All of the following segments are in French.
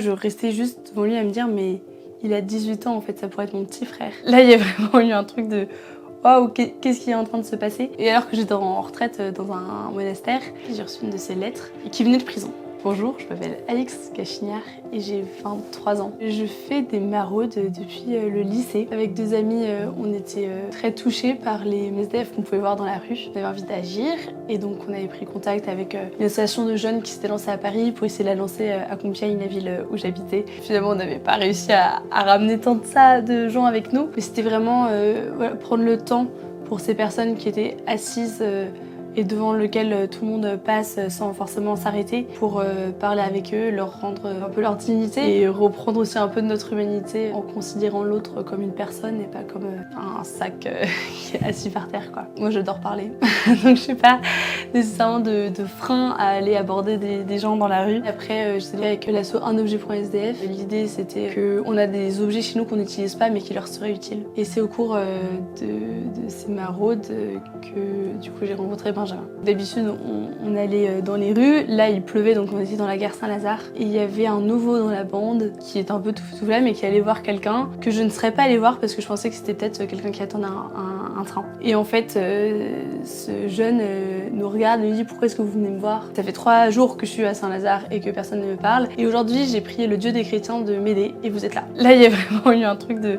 Je restais juste devant lui à me dire mais il a 18 ans en fait, ça pourrait être mon petit frère. Là il y a vraiment eu un truc de waouh, qu'est-ce qui est en train de se passer? Et alors que j'étais en retraite dans un monastère, j'ai reçu une de ses lettres qui venait de prison. Bonjour, je m'appelle Alix Cachignard et j'ai 23 ans. Je fais des maraudes depuis le lycée. Avec deux amis, on était très touchés par les SDF qu'on pouvait voir dans la rue. On avait envie d'agir et donc on avait pris contact avec une association de jeunes qui s'était lancée à Paris pour essayer de la lancer à Compiègne, la ville où j'habitais. Finalement, on n'avait pas réussi à ramener tant de gens avec nous, mais c'était vraiment voilà, prendre le temps pour ces personnes qui étaient assises et devant lequel tout le monde passe sans forcément s'arrêter pour parler avec eux, leur rendre un peu leur dignité et reprendre aussi un peu de notre humanité en considérant l'autre comme une personne et pas comme un sac qui est assis par terre, quoi. Moi j'adore parler, donc je sais pas nécessairement de frein à aller aborder des gens dans la rue. Après j'étais avec l'asso Un objet pour un SDF. L'idée c'était qu'on a des objets chez nous qu'on n'utilise pas mais qui leur seraient utiles. Et c'est au cours de ces maraudes que du coup j'ai rencontré Benjamin. D'habitude, on allait dans les rues. Là, il pleuvait, donc on était dans la gare Saint-Lazare. Et il y avait un nouveau dans la bande qui était un peu tout là, mais qui allait voir quelqu'un que je ne serais pas allée voir parce que je pensais que c'était peut-être quelqu'un qui attendait un train. Et en fait, ce jeune nous regarde et nous dit « Pourquoi est-ce que vous venez me voir ?» Ça fait 3 jours que je suis à Saint-Lazare et que personne ne me parle. Et aujourd'hui, j'ai prié le Dieu des chrétiens de m'aider et vous êtes là. Là, il y a vraiment eu un truc de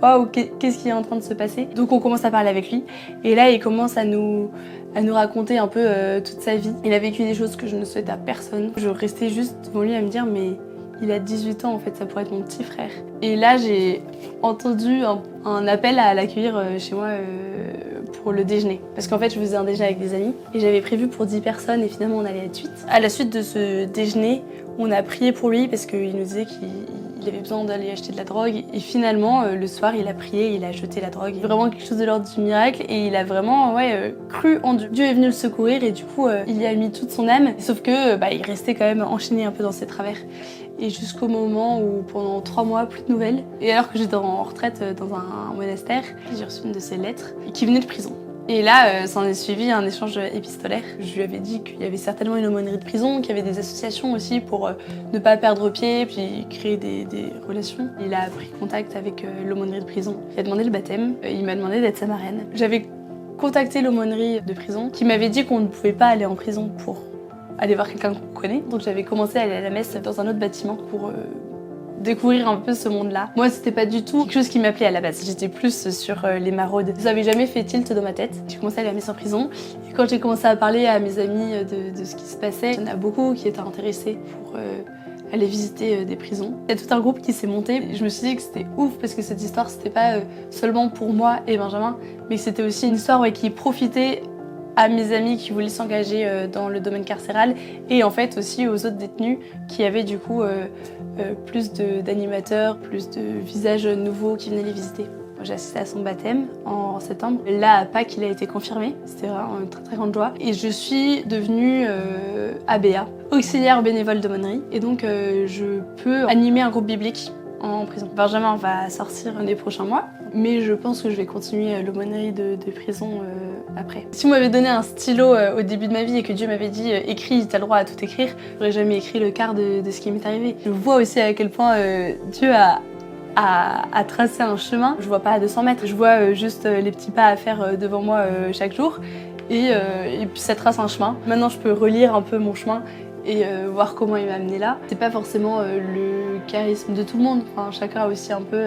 waouh, qu'est-ce qui est en train de se passer? Donc on commence à parler avec lui et là il commence à nous raconter un peu toute sa vie. Il a vécu des choses que je ne souhaite à personne. Je restais juste devant lui à me dire mais il a 18 ans en fait, ça pourrait être mon petit frère. Et là j'ai entendu un appel à l'accueillir chez moi pour le déjeuner. Parce qu'en fait je faisais un déjeuner avec des amis et j'avais prévu pour 10 personnes et finalement on allait être 8. À la suite de ce déjeuner, on a prié pour lui parce qu'il nous disait qu'il avait besoin d'aller acheter de la drogue et finalement le soir il a prié, il a jeté la drogue. Vraiment quelque chose de l'ordre du miracle et il a vraiment cru en Dieu. Dieu est venu le secourir et du coup il y a mis toute son âme, sauf que il restait quand même enchaîné un peu dans ses travers. Et jusqu'au moment où pendant 3 mois plus de nouvelles. Et alors que j'étais en retraite dans un monastère, j'ai reçu une de ses lettres qui venait de prison. Et là, s'en est suivi un échange épistolaire. Je lui avais dit qu'il y avait certainement une aumônerie de prison, qu'il y avait des associations aussi pour ne pas perdre pied, puis créer des relations. Il a pris contact avec l'aumônerie de prison. Il a demandé le baptême, il m'a demandé d'être sa marraine. J'avais contacté l'aumônerie de prison qui m'avait dit qu'on ne pouvait pas aller en prison pour aller voir quelqu'un qu'on connaît. Donc j'avais commencé à aller à la messe dans un autre bâtiment pour découvrir un peu ce monde-là. Moi, c'était pas du tout quelque chose qui m'appelait à la base. J'étais plus sur les maraudes. Ça avait jamais fait tilt dans ma tête. J'ai commencé à aller à la messe en prison. Et quand j'ai commencé à parler à mes amis de ce qui se passait, il y en a beaucoup qui étaient intéressés pour aller visiter des prisons. Il y a tout un groupe qui s'est monté. Je me suis dit que c'était ouf parce que cette histoire, c'était pas seulement pour moi et Benjamin, mais que c'était aussi une histoire qui profitait à mes amis qui voulaient s'engager dans le domaine carcéral et en fait aussi aux autres détenus qui avaient du coup plus d'animateurs, plus de visages nouveaux qui venaient les visiter. J'ai assisté à son baptême en septembre. Là, à Pâques, il a été confirmé. C'était vraiment une très très grande joie. Et je suis devenue ABA, auxiliaire bénévole d'aumônerie. Et donc, je peux animer un groupe biblique en prison. Benjamin va sortir les prochains mois, mais je pense que je vais continuer l'aumônerie de prison après. Si on m'avait donné un stylo au début de ma vie et que Dieu m'avait dit écris, t'as le droit à tout écrire, j'aurais jamais écrit le quart de ce qui m'est arrivé. Je vois aussi à quel point Dieu a tracé un chemin. Je vois pas à 200 mètres, je vois juste les petits pas à faire devant moi chaque jour et puis ça trace un chemin. Maintenant je peux relire un peu mon chemin et voir comment il m'a amené là. C'est pas forcément le charisme de tout le monde, enfin, chacun a aussi un peu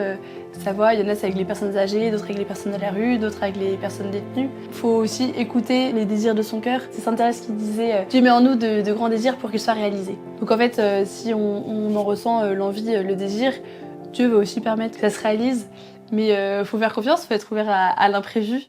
sa voix. Il y en a c'est avec les personnes âgées, d'autres avec les personnes de la rue, d'autres avec les personnes détenues. Il faut aussi écouter les désirs de son cœur. C'est Saint Thérèse qui disait Dieu met en nous de grands désirs pour qu'ils soient réalisés. Donc en fait si on en ressent l'envie, le désir, Dieu va aussi permettre que ça se réalise, mais faut faire confiance, faut être ouvert à l'imprévu.